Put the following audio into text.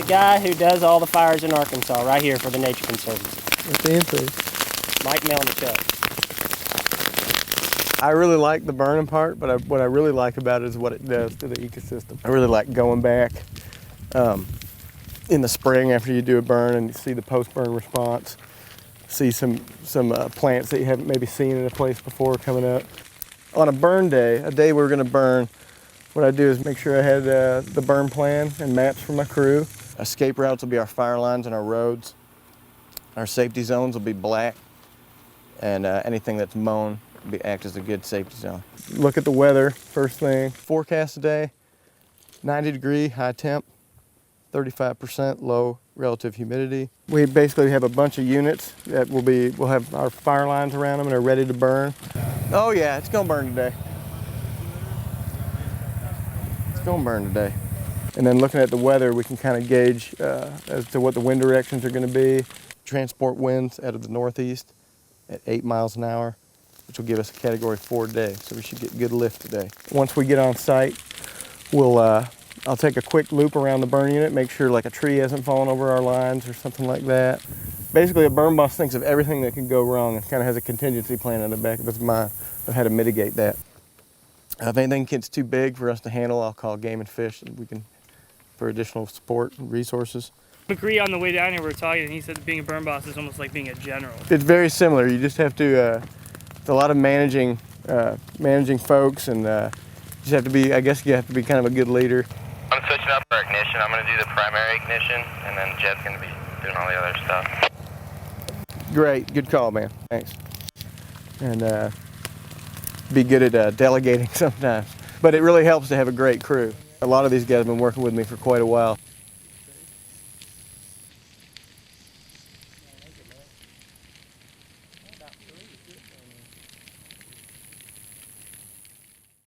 guy who does all the fires in Arkansas, right here for the Nature Conservancy. What's the info? Mike Melnechuk. I really like the burning part, but what I really like about it is what it does to the ecosystem. I really like going back in the spring after you do a burn and you see the post-burn response, see some plants that you haven't maybe seen in a place before coming up. On a burn day, a day we're going to burn, what I do is make sure I had the burn plan and maps for my crew. Escape routes will be our fire lines and our roads. Our safety zones will be black, and anything that's mown will act as a good safety zone. Look at the weather first thing. Forecast today, 90-degree high temp, 35% low relative humidity. We basically have a bunch of units that we'll have our fire lines around them and are ready to burn. Oh yeah, it's gonna burn today. It's gonna burn today. And then looking at the weather, we can kind of gauge as to what the wind directions are gonna be. Transport winds out of the northeast at 8 miles an hour, which will give us a category 4 day. So we should get good lift today. Once we get on site, I'll take a quick loop around the burn unit, make sure like a tree hasn't fallen over our lines or something like that. Basically, a burn boss thinks of everything that can go wrong and kind of has a contingency plan in the back of his mind of how to mitigate that. If anything gets too big for us to handle, I'll call Game and Fish and we can, for additional support and resources. McCree on the way down here, we were talking, and he said being a burn boss is almost like being a general. It's very similar. You just have to, it's a lot of managing folks, and just have to be, I guess you have to be kind of a good leader. I'm switching up our ignition. I'm going to do the primary ignition, and then Jed's going to be doing all the other stuff. Great, good call, man. Thanks. And be good at delegating sometimes. But it really helps to have a great crew. A lot of these guys have been working with me for quite a while.